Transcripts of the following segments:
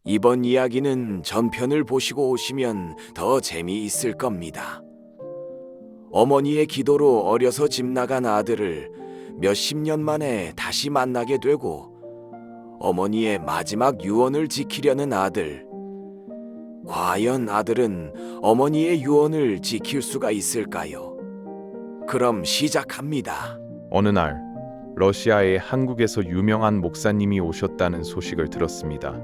이번 이야기는 전편을 보시고 오시면 더 재미있을 겁니다. 어머니의 기도로 어려서 집 나간 아들을 몇십 년 만에 다시 만나게 되고 어머니의 마지막 유언을 지키려는 아들. 과연 아들은 어머니의 유언을 지킬 수가 있을까요? 그럼 시작합니다. 어느 날 러시아에 한국에서 유명한 목사님이 오셨다는 소식을 들었습니다.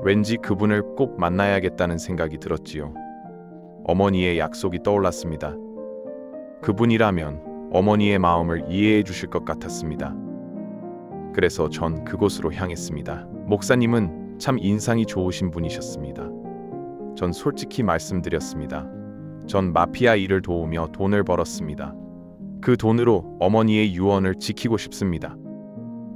왠지 그분을 꼭 만나야겠다는 생각이 들었지요. 어머니의 약속이 떠올랐습니다. 그분이라면 어머니의 마음을 이해해 주실 것 같았습니다. 그래서 전 그곳으로 향했습니다. 목사님은 참 인상이 좋으신 분이셨습니다. 전 솔직히 말씀드렸습니다. 전 마피아 일을 도우며 돈을 벌었습니다. 그 돈으로 어머니의 유언을 지키고 싶습니다.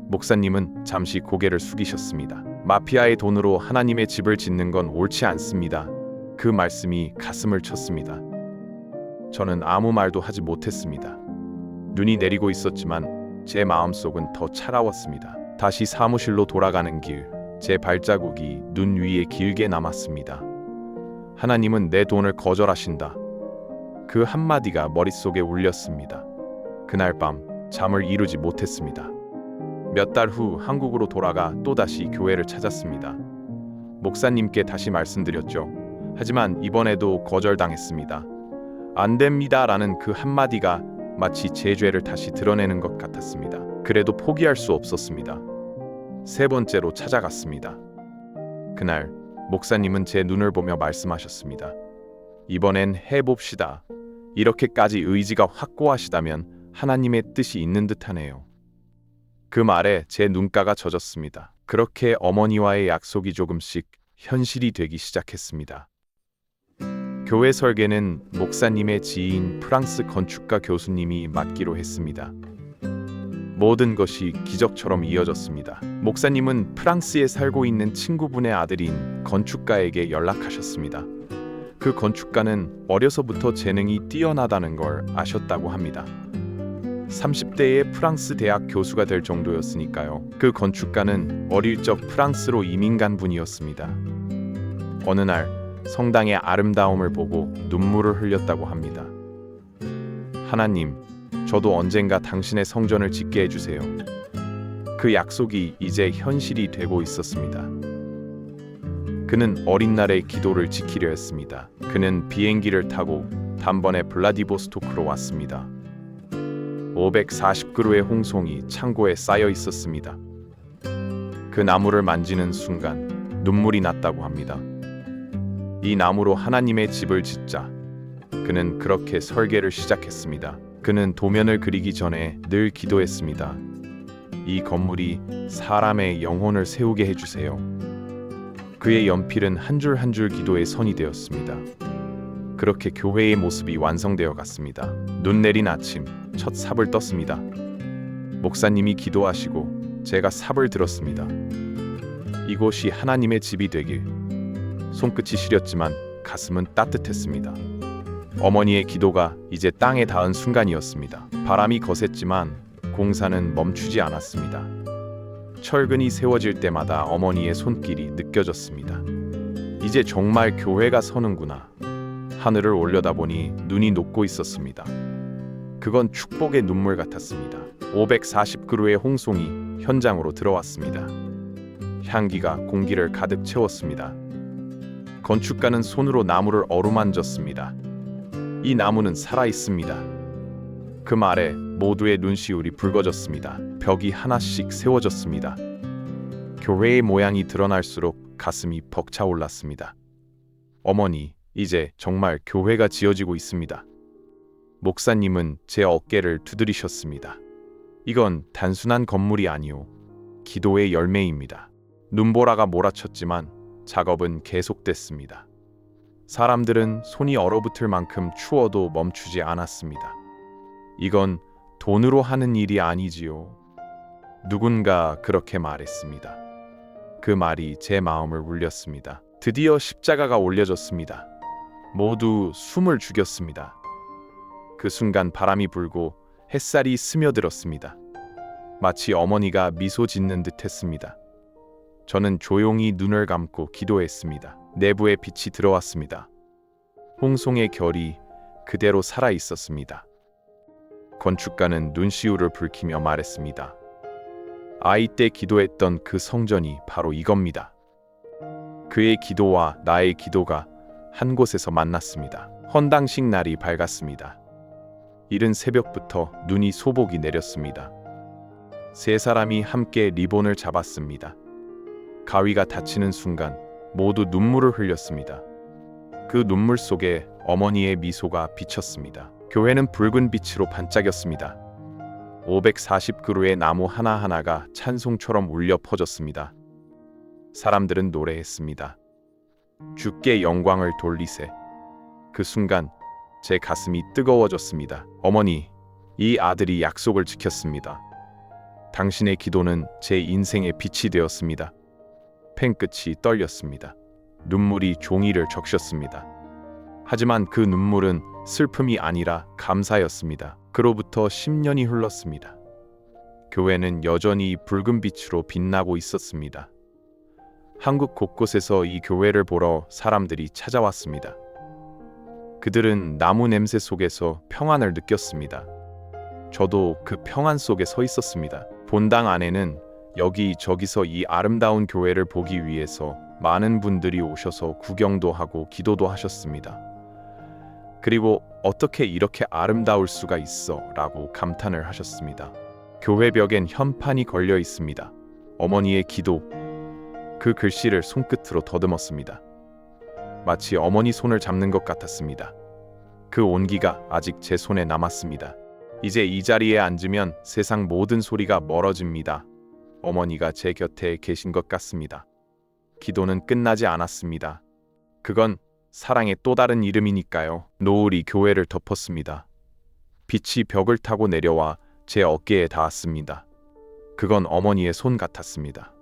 목사님은 잠시 고개를 숙이셨습니다. 마피아의 돈으로 하나님의 집을 짓는 건 옳지 않습니다. 그 말씀이 가슴을 쳤습니다. 저는 아무 말도 하지 못했습니다. 눈이 내리고 있었지만 제 마음속은 더 차가웠습니다. 다시 사무실로 돌아가는 길, 제 발자국이 눈 위에 길게 남았습니다. 하나님은 내 돈을 거절하신다. 그 한마디가 머릿속에 울렸습니다. 그날 밤 잠을 이루지 못했습니다. 몇 달 후 한국으로 돌아가 또다시 교회를 찾았습니다. 목사님께 다시 말씀드렸죠. 하지만 이번에도 거절당했습니다. 안 됩니다라는 그 한마디가 마치 제 죄를 다시 드러내는 것 같았습니다. 그래도 포기할 수 없었습니다. 세 번째로 찾아갔습니다. 그날 목사님은 제 눈을 보며 말씀하셨습니다. 이번엔 해봅시다. 이렇게까지 의지가 확고하시다면 하나님의 뜻이 있는 듯하네요. 그 말에 제 눈가가 젖었습니다. 그렇게 어머니와의 약속이 조금씩 현실이 되기 시작했습니다. 교회 설계는 목사님의 지인 프랑스 건축가 교수님이 맡기로 했습니다. 모든 것이 기적처럼 이어졌습니다. 목사님은 프랑스에 살고 있는 친구분의 아들인 건축가에게 연락하셨습니다. 그 건축가는 어려서부터 재능이 뛰어나다는 걸 아셨다고 합니다. 30대의 프랑스 대학 교수가 될 정도였으니까요. 그 건축가는 어릴 적 프랑스로 이민 간 분이었습니다. 어느 날 성당의 아름다움을 보고 눈물을 흘렸다고 합니다. 하나님, 저도 언젠가 당신의 성전을 짓게 해주세요. 그 약속이 이제 현실이 되고 있었습니다. 그는 어린 날의 기도를 지키려 했습니다. 그는 비행기를 타고 단번에 블라디보스토크로 왔습니다. 540그루의 홍송이 창고에 쌓여 있었습니다. 그 나무를 만지는 순간 눈물이 났다고 합니다. 이 나무로 하나님의 집을 짓자. 그는 그렇게 설계를 시작했습니다. 그는 도면을 그리기 전에 늘 기도했습니다. 이 건물이 사람의 영혼을 세우게 해주세요. 그의 연필은 한 줄 한 줄 기도의 선이 되었습니다. 그렇게 교회의 모습이 완성되어 갔습니다. 눈 내린 아침, 첫 삽을 떴습니다. 목사님이 기도하시고 제가 삽을 들었습니다. 이곳이 하나님의 집이 되길. 손끝이 시렸지만 가슴은 따뜻했습니다. 어머니의 기도가 이제 땅에 닿은 순간이었습니다. 바람이 거셌지만 공사는 멈추지 않았습니다. 철근이 세워질 때마다 어머니의 손길이 느껴졌습니다. 이제 정말 교회가 서는구나. 하늘을 올려다보니 눈이 녹고 있었습니다. 그건 축복의 눈물 같았습니다. 540그루의 홍송이 현장으로 들어왔습니다. 향기가 공기를 가득 채웠습니다. 건축가는 손으로 나무를 어루만졌습니다. 이 나무는 살아있습니다. 그 말에 모두의 눈시울이 붉어졌습니다. 벽이 하나씩 세워졌습니다. 교회의 모양이 드러날수록 가슴이 벅차올랐습니다. 어머니, 이제 정말 교회가 지어지고 있습니다. 목사님은 제 어깨를 두드리셨습니다. 이건 단순한 건물이 아니오. 기도의 열매입니다. 눈보라가 몰아쳤지만 작업은 계속됐습니다. 사람들은 손이 얼어붙을 만큼 추워도 멈추지 않았습니다. 이건 돈으로 하는 일이 아니지요. 누군가 그렇게 말했습니다. 그 말이 제 마음을 울렸습니다. 드디어 십자가가 올려졌습니다. 모두 숨을 죽였습니다. 그 순간 바람이 불고 햇살이 스며들었습니다. 마치 어머니가 미소 짓는 듯 했습니다. 저는 조용히 눈을 감고 기도했습니다. 내부에 빛이 들어왔습니다. 홍송의 결이 그대로 살아 있었습니다. 건축가는 눈시울을 붉히며 말했습니다. 아이 때 기도했던 그 성전이 바로 이겁니다. 그의 기도와 나의 기도가 한 곳에서 만났습니다. 헌당식 날이 밝았습니다. 이른 새벽부터 눈이 소복이 내렸습니다. 세 사람이 함께 리본을 잡았습니다. 가위가 닫히는 순간 모두 눈물을 흘렸습니다. 그 눈물 속에 어머니의 미소가 비쳤습니다. 교회는 붉은 빛으로 반짝였습니다. 540그루의 나무 하나하나가 찬송처럼 울려 퍼졌습니다. 사람들은 노래했습니다. 주께 영광을 돌리세. 그 순간 제 가슴이 뜨거워졌습니다. 어머니, 이 아들이 약속을 지켰습니다. 당신의 기도는 제 인생의 빛이 되었습니다. 펜 끝이 떨렸습니다. 눈물이 종이를 적셨습니다. 하지만 그 눈물은 슬픔이 아니라 감사였습니다. 그로부터 10년이 흘렀습니다. 교회는 여전히 붉은 빛으로 빛나고 있었습니다. 한국 곳곳에서 이 교회를 보러 사람들이 찾아왔습니다. 그들은 나무 냄새 속에서 평안을 느꼈습니다. 저도 그 평안 속에 서 있었습니다. 본당 안에는 여기저기서 이 아름다운 교회를 보기 위해서 많은 분들이 오셔서 구경도 하고 기도도 하셨습니다. 그리고 어떻게 이렇게 아름다울 수가 있어? 라고 감탄을 하셨습니다. 교회 벽엔 현판이 걸려 있습니다. 어머니의 기도. 그 글씨를 손끝으로 더듬었습니다. 마치 어머니 손을 잡는 것 같았습니다. 그 온기가 아직 제 손에 남았습니다. 이제 이 자리에 앉으면 세상 모든 소리가 멀어집니다. 어머니가 제 곁에 계신 것 같습니다. 기도는 끝나지 않았습니다. 그건 사랑의 또 다른 이름이니까요. 노을이 교회를 덮었습니다. 빛이 벽을 타고 내려와 제 어깨에 닿았습니다. 그건 어머니의 손 같았습니다.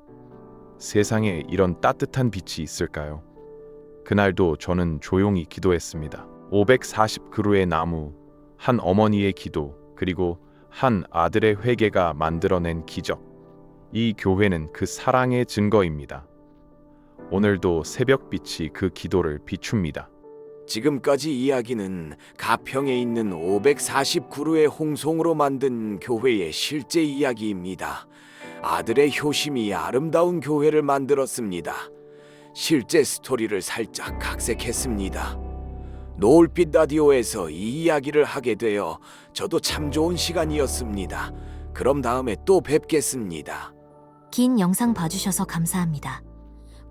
세상에 이런 따뜻한 빛이 있을까요? 그날도 저는 조용히 기도했습니다. 540그루의 나무, 한 어머니의 기도, 그리고 한 아들의 회개가 만들어낸 기적. 이 교회는 그 사랑의 증거입니다. 오늘도 새벽빛이 그 기도를 비춥니다. 지금까지 이야기는 가평에 있는 540그루의 홍송으로 만든 교회의 실제 이야기입니다. 아들의 효심이 아름다운 교회를 만들었습니다. 실제 스토리를 살짝 각색했습니다. 노을빛 라디오에서 이 이야기를 하게 되어 저도 참 좋은 시간이었습니다. 그럼 다음에 또 뵙겠습니다. 긴 영상 봐주셔서 감사합니다.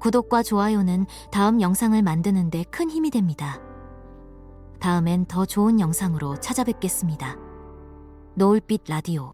구독과 좋아요는 다음 영상을 만드는 데 큰 힘이 됩니다. 다음엔 더 좋은 영상으로 찾아뵙겠습니다. 노을빛 라디오